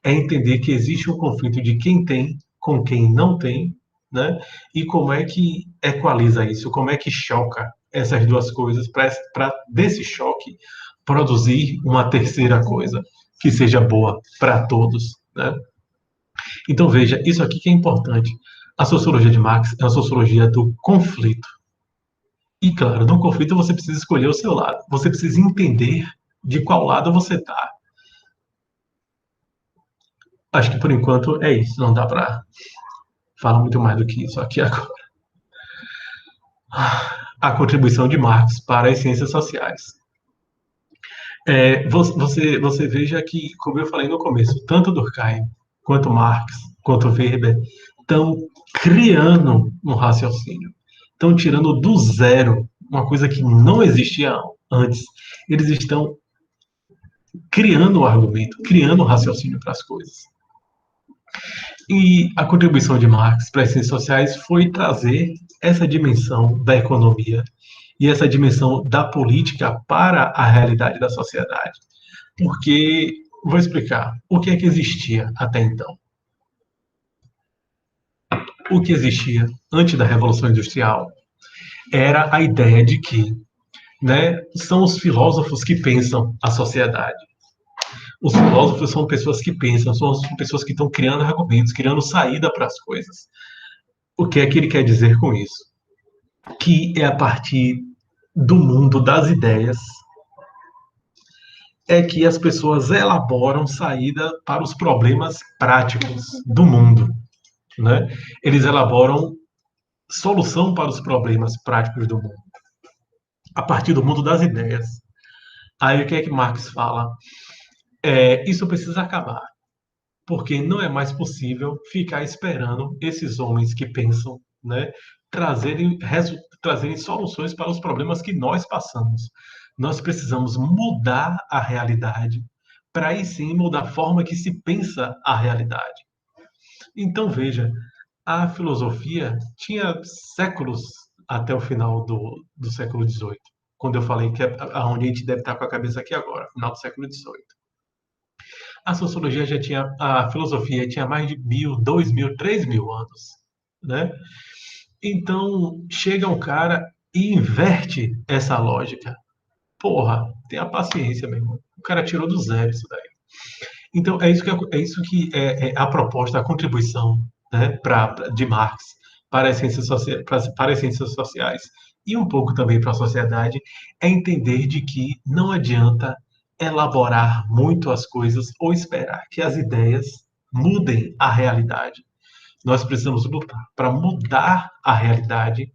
É entender que existe um conflito de quem tem com quem não tem, né? E como é que equaliza isso, como é que choca essas duas coisas para desse choque produzir uma terceira coisa que seja boa para todos, né? Então veja, isso aqui que é importante. A sociologia de Marx é a sociologia do conflito. E claro, no conflito você precisa escolher o seu lado. Você precisa entender de qual lado você está. Acho que por enquanto é isso. Não dá para falar muito mais do que isso aqui agora. A contribuição de Marx para as ciências sociais. Você veja que, como eu falei no começo, tanto Durkheim, quanto Marx, quanto Weber, estão criando um raciocínio. Estão tirando do zero uma coisa que não existia antes. Eles estão criando um argumento, criando um raciocínio para as coisas. E a contribuição de Marx para as ciências sociais foi trazer essa dimensão da economia e essa dimensão da política para a realidade da sociedade. Porque, vou explicar, o que é que existia até então? O que existia antes da Revolução Industrial era a ideia de que, né, são os filósofos que pensam a sociedade. Os filósofos são pessoas que pensam, são pessoas que estão criando argumentos, criando saída para as coisas. O que é que ele quer dizer com isso? Que é a partir do mundo das ideias é que as pessoas elaboram saída para os problemas práticos do mundo, né? Eles elaboram solução para os problemas práticos do mundo a partir do mundo das ideias. Aí o que é que Marx fala? Isso precisa acabar, porque não é mais possível ficar esperando esses homens que pensam, né, trazerem, trazerem soluções para os problemas que nós passamos. Nós precisamos mudar a realidade para aí sim mudar a forma que se pensa a realidade. Então veja, a filosofia tinha séculos até o final do século XVIII, quando eu falei que é aonde a gente deve estar com a cabeça aqui agora, final do século XVIII. A sociologia já tinha, a filosofia tinha mais de 1.000, 2.000, 3.000 anos, né? Então, chega um cara e inverte essa lógica. Porra, tenha paciência, meu irmão. O cara tirou do zero isso daí. Então, é a proposta, a contribuição, né, de Marx para as para as ciências sociais e um pouco também para a sociedade, é entender de que não adianta elaborar muito as coisas ou esperar que as ideias mudem a realidade. Nós precisamos lutar para mudar a realidade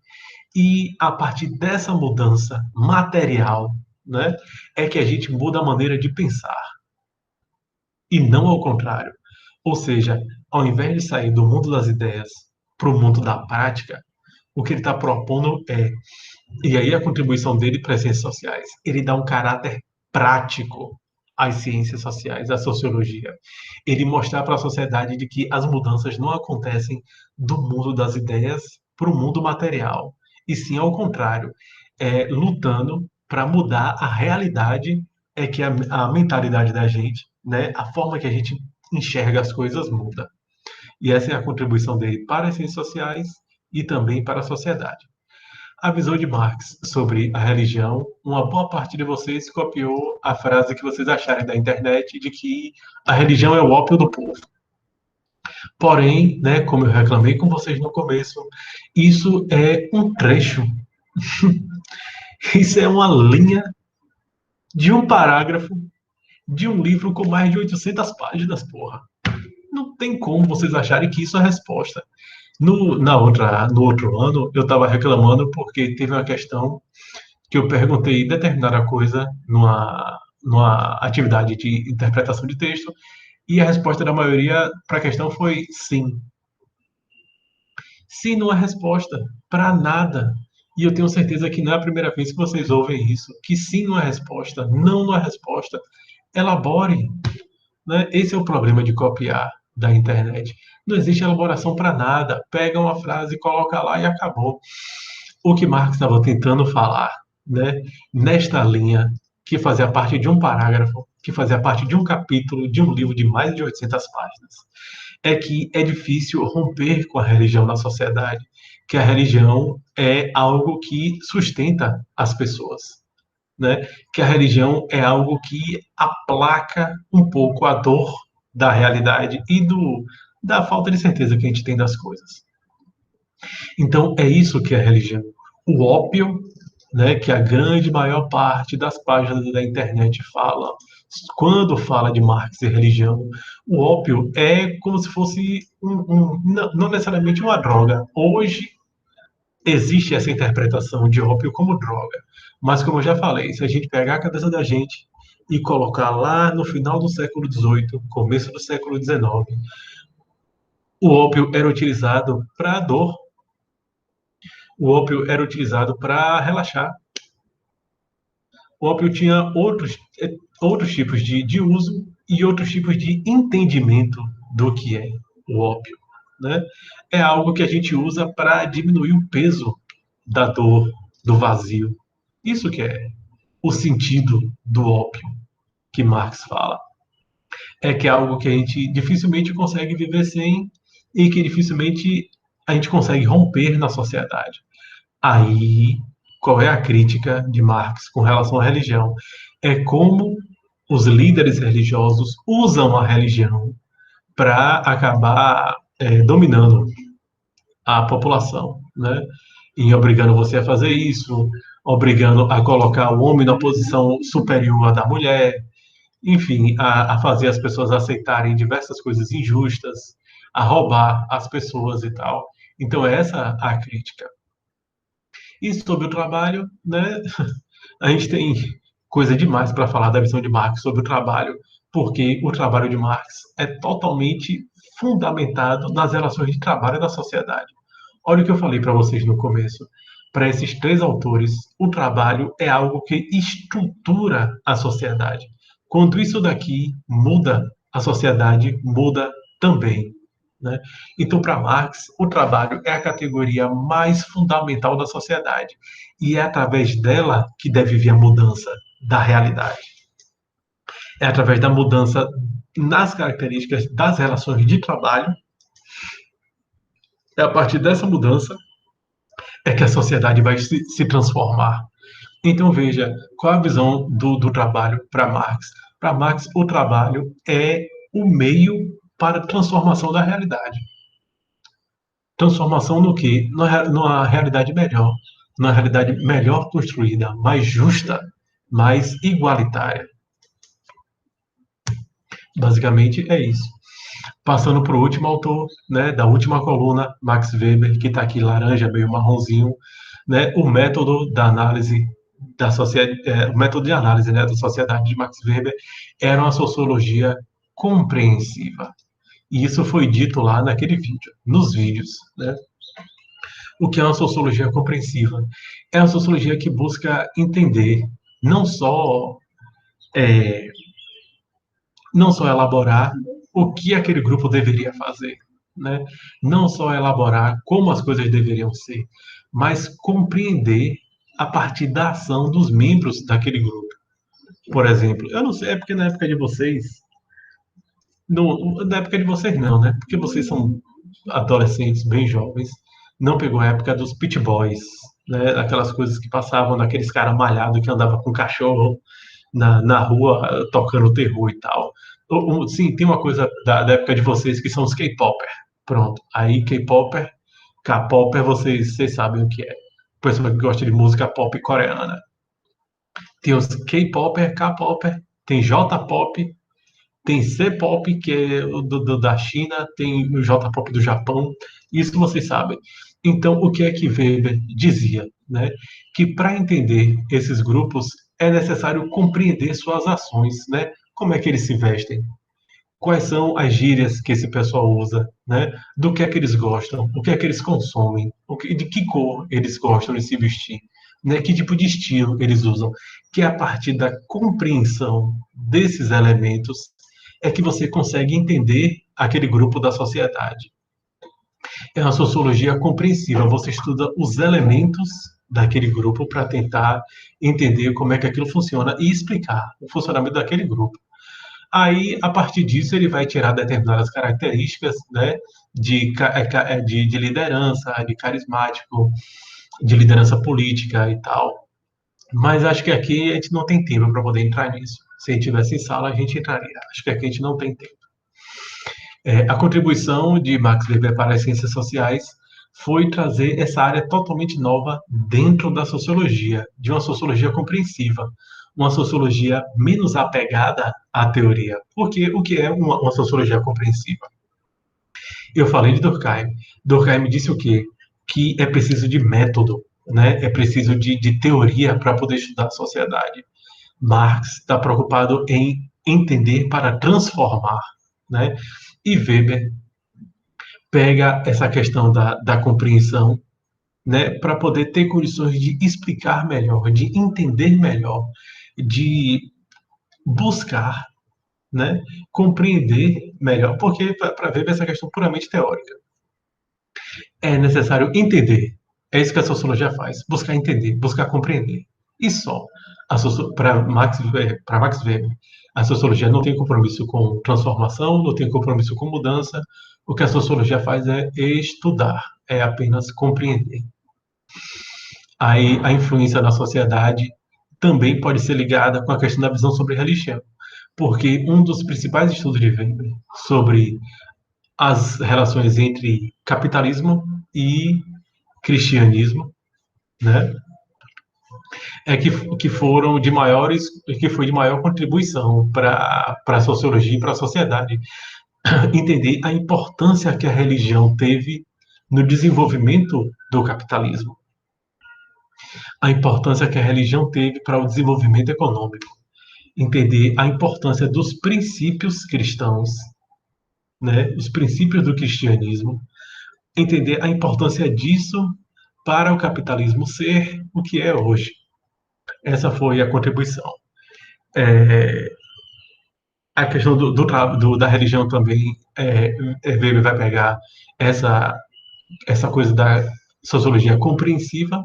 e, a partir dessa mudança material, né, é que a gente muda a maneira de pensar e não ao contrário. Ou seja, ao invés de sair do mundo das ideias para o mundo da prática, o que ele está propondo e aí a contribuição dele para as ciências sociais, ele dá um caráter prático às ciências sociais, à sociologia. Ele mostrar para a sociedade de que as mudanças não acontecem do mundo das ideias para o mundo material, e sim ao contrário, lutando para mudar a realidade, é que a mentalidade da gente, né, a forma que a gente enxerga as coisas muda. E essa é a contribuição dele para as ciências sociais e também para a sociedade. A visão de Marx sobre a religião, uma boa parte de vocês copiou a frase que vocês acharem da internet de que a religião é o ópio do povo. Porém, né, como eu reclamei com vocês no começo, isso é um trecho, isso é uma linha de um parágrafo de um livro com mais de 800 páginas, porra. Não tem como vocês acharem que isso é a resposta. No outro ano, eu estava reclamando porque teve uma questão que eu perguntei determinada coisa numa atividade de interpretação de texto e a resposta da maioria para a questão foi sim. Sim não é resposta para nada. E eu tenho certeza que não é a primeira vez que vocês ouvem isso, que sim não é resposta, não é resposta. Elabore, né? Esse é o problema de copiar da internet. Não existe elaboração para nada. Pega uma frase, coloca lá e acabou. O que Marx estava tentando falar, né, nesta linha, que fazia parte de um parágrafo, que fazia parte de um capítulo de um livro de mais de 800 páginas, é que é difícil romper com a religião na sociedade, que a religião é algo que sustenta as pessoas, né? Que a religião é algo que aplaca um pouco a dor da realidade e da falta de certeza que a gente tem das coisas. Então, é isso que é a religião. O ópio né, que a grande maior parte das páginas da internet fala, quando fala de Marx e religião, o ópio é como se fosse não necessariamente uma droga. Hoje existe essa interpretação de ópio como droga, mas como eu já falei, se a gente pegar a cabeça da gente e colocar lá no final do século XVIII, começo do século XIX, o ópio era utilizado para dor, o ópio era utilizado para relaxar, o ópio tinha outros tipos de uso e outros tipos de entendimento do que é o ópio, né? É algo que a gente usa para diminuir o peso da dor, do vazio. Isso que é o sentido do ópio que Marx fala. É que é algo que a gente dificilmente consegue viver sem e que dificilmente a gente consegue romper na sociedade. Aí, qual é a crítica de Marx com relação à religião? É como os líderes religiosos usam a religião para acabar dominando a população, né? E obrigando você a fazer isso, obrigando a colocar o homem na posição superior à da mulher, enfim, a fazer as pessoas aceitarem diversas coisas injustas, a roubar as pessoas e tal. Então, essa é a crítica. E sobre o trabalho, né? A gente tem coisa demais para falar da visão de Marx sobre o trabalho, porque o trabalho de Marx é totalmente fundamentado nas relações de trabalho da sociedade. Olha o que eu falei para vocês no começo. Para esses três autores, o trabalho é algo que estrutura a sociedade. Quando isso daqui muda, a sociedade muda também. Né? Então, para Marx, o trabalho é a categoria mais fundamental da sociedade. E é através dela que deve vir a mudança da realidade. É através da mudança nas características das relações de trabalho, é a partir dessa mudança é que a sociedade vai se transformar. Então, veja, qual a visão do trabalho para Marx? Para Marx, o trabalho é o meio para a transformação da realidade. Transformação no quê? Numa realidade melhor. Numa realidade melhor construída, mais justa, mais igualitária. Basicamente é isso. Passando para o último autor, né, da última coluna, Max Weber, que está aqui laranja, meio marronzinho, né, o método da análise da sociedade, o método de análise, né, da sociedade de Max Weber era uma sociologia compreensiva. E isso foi dito lá naquele vídeo, nos vídeos, né? O que é uma sociologia compreensiva? É uma sociologia que busca entender não só é, não só elaborar o que aquele grupo deveria fazer, né? Não só elaborar como as coisas deveriam ser, mas compreender a partir da ação dos membros daquele grupo. Por exemplo, eu não sei, é porque na época de vocês, na época de vocês não, né? Porque vocês são adolescentes bem jovens, não pegou a época dos pit boys, né? Aquelas coisas que passavam naqueles caras malhados que andava com cachorro na rua tocando terror e tal. Sim, tem uma coisa da época de vocês que são os K-Popper. Pronto. Aí K-Popper, K-Popper, vocês sabem o que é. Pessoa que gosta de música pop coreana. Tem os K-Popper, K-Popper, tem J-Pop, tem C-Pop, que é o da China, tem o J-Pop do Japão. Isso vocês sabem. Então, o que é que Weber dizia? Né? Que para entender esses grupos é necessário compreender suas ações, né? Como é que eles se vestem? Quais são as gírias que esse pessoal usa, né? Do que é que eles gostam, o que é que eles consomem, de que cor eles gostam de se vestir, né? Que tipo de estilo eles usam. Que é a partir da compreensão desses elementos é que você consegue entender aquele grupo da sociedade. É uma sociologia compreensiva, você estuda os elementos daquele grupo para tentar entender como é que aquilo funciona e explicar o funcionamento daquele grupo. Aí, a partir disso, ele vai tirar determinadas características, né, de liderança, de carismático, de liderança política e tal. Mas acho que aqui a gente não tem tempo para poder entrar nisso. Se a gente tivesse em sala, a gente entraria. Acho que aqui a gente não tem tempo. A contribuição de Max Weber para as ciências sociais foi trazer essa área totalmente nova dentro da sociologia, de uma sociologia compreensiva, uma sociologia menos apegada à teoria. Porque o que é uma sociologia compreensiva? Eu falei de Durkheim. Durkheim disse o quê? Que é preciso de método, né? É preciso de teoria para poder estudar a sociedade. Marx está preocupado em entender para transformar, né? E Weber pega essa questão da compreensão, né, para poder ter condições de explicar melhor, de entender melhor, de buscar, né, compreender melhor, porque para Weber essa questão puramente teórica. É necessário entender. É isso que a sociologia faz, buscar entender, buscar compreender. E só. Para Max Weber, a sociologia não tem compromisso com transformação, não tem compromisso com mudança. O que a sociologia faz é estudar, é apenas compreender. Aí a influência na sociedade também pode ser ligada com a questão da visão sobre religião, porque um dos principais estudos de Weber sobre as relações entre capitalismo e cristianismo, né, que foram de maiores, que foi de maior contribuição para a sociologia e para a sociedade entender a importância que a religião teve no desenvolvimento do capitalismo, a importância que a religião teve para o desenvolvimento econômico, entender a importância dos princípios cristãos, né, os princípios do cristianismo, entender a importância disso para o capitalismo ser o que é hoje. Essa foi a contribuição. É, a questão da religião também, Weber vai pegar essa, essa coisa da sociologia compreensiva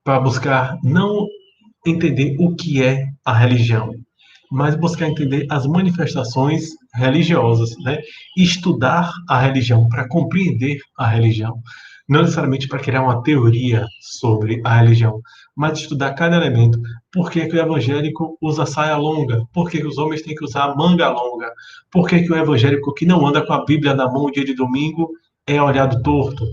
para buscar não entender o que é a religião, mas buscar entender as manifestações religiosas, né? Estudar a religião para compreender a religião, não necessariamente para criar uma teoria sobre a religião, mas estudar cada elemento. Por que, que o evangélico usa saia longa? Por que, que os homens têm que usar manga longa? Por que, que o evangélico que não anda com a Bíblia na mão no dia de domingo é olhado torto?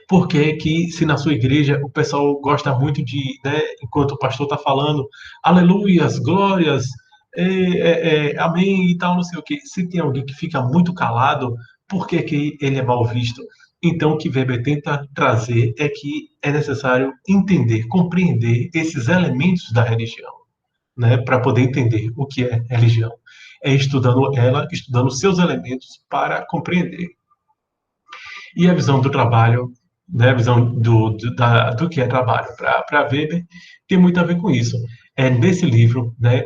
Por que que, se na sua igreja o pessoal gosta muito de, né, enquanto o pastor está falando, aleluias, glórias, amém e tal, não sei o quê. Se tem alguém que fica muito calado, por que que ele é mal visto? Então, o que Weber tenta trazer é que é necessário entender, compreender esses elementos da religião, né, para poder entender o que é religião. É estudando ela, estudando seus elementos para compreender. E a visão do trabalho, né, a visão do que é trabalho para Weber, tem muito a ver com isso. Nesse livro, né,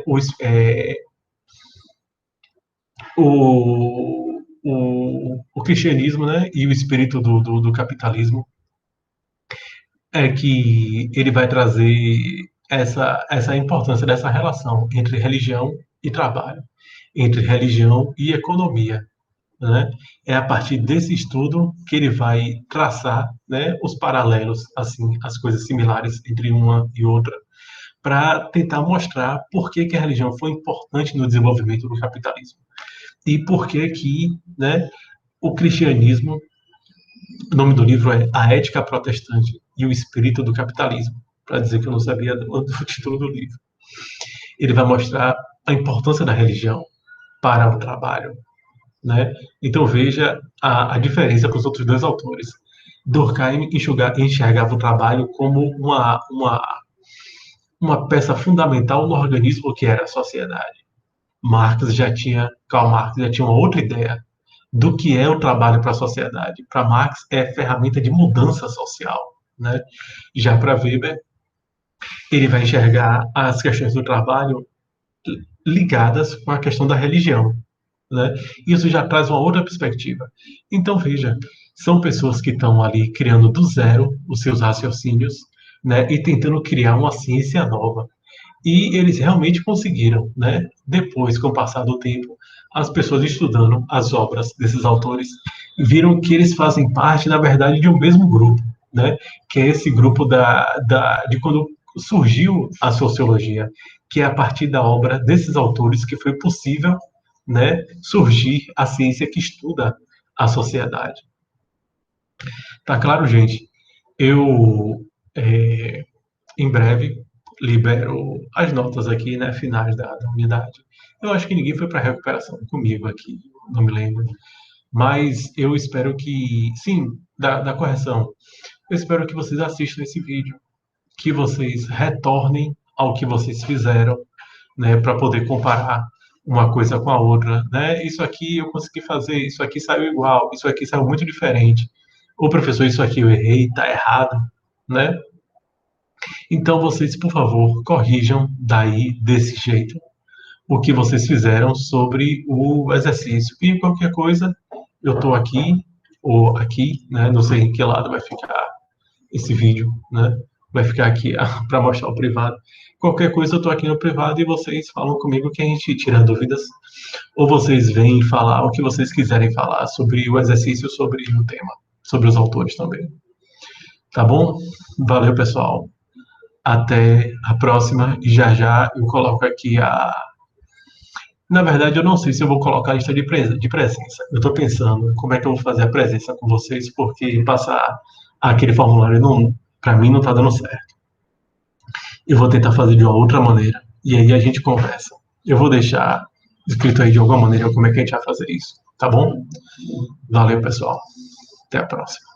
o cristianismo, né, e o espírito do capitalismo é que ele vai trazer essa importância dessa relação entre religião e trabalho, entre religião e economia, né? É a partir desse estudo que ele vai traçar, né, os paralelos, assim, as coisas similares entre uma e outra, para tentar mostrar por que, que a religião foi importante no desenvolvimento do capitalismo e por que que, né, o cristianismo, o nome do livro é A Ética Protestante e o Espírito do Capitalismo, para dizer que eu não sabia do título do livro. Ele vai mostrar a importância da religião para o trabalho, né? Então veja a diferença com os outros dois autores. Durkheim enxergava o trabalho como uma peça fundamental no organismo que era a sociedade. Karl Marx já tinha uma outra ideia do que é o trabalho para a sociedade. Para Marx é ferramenta de mudança social, né? Já para Weber, ele vai enxergar as questões do trabalho ligadas com a questão da religião, né? Isso já traz uma outra perspectiva. Então, veja, são pessoas que estão ali criando do zero os seus raciocínios, né? E tentando criar uma ciência nova. E eles realmente conseguiram, né? Depois, com o passar do tempo, as pessoas estudando as obras desses autores viram que eles fazem parte, na verdade, de um mesmo grupo, né? Que é esse grupo de quando surgiu a sociologia, que é a partir da obra desses autores que foi possível, né, surgir a ciência que estuda a sociedade. Tá claro, gente? Eu, é, em breve, libero as notas aqui, né, finais da unidade. Eu acho que ninguém foi para recuperação comigo aqui, não me lembro. Mas eu espero que, sim, da correção. Eu espero que vocês assistam esse vídeo, que vocês retornem ao que vocês fizeram, né, para poder comparar uma coisa com a outra, né? Isso aqui eu consegui fazer, isso aqui saiu igual, isso aqui saiu muito diferente. O professor, isso aqui eu errei, tá errado, né? Então vocês, por favor, corrijam daí desse jeito o que vocês fizeram sobre o exercício. E qualquer coisa, eu estou aqui ou aqui, né? Não sei em que lado vai ficar esse vídeo, né? Vai ficar aqui para mostrar o privado. Qualquer coisa, eu estou aqui no privado e vocês falam comigo que a gente tira dúvidas. Ou vocês vêm falar o que vocês quiserem falar sobre o exercício, sobre o tema, sobre os autores também. Tá bom? Valeu, pessoal. Até a próxima. E já já eu coloco aqui a. Na verdade, eu não sei se eu vou colocar a lista de presença. Eu estou pensando como é que eu vou fazer a presença com vocês, porque passar aquele formulário não, para mim não está dando certo. Eu vou tentar fazer de uma outra maneira. E aí a gente conversa. Eu vou deixar escrito aí de alguma maneira como é que a gente vai fazer isso. Tá bom? Valeu, pessoal. Até a próxima.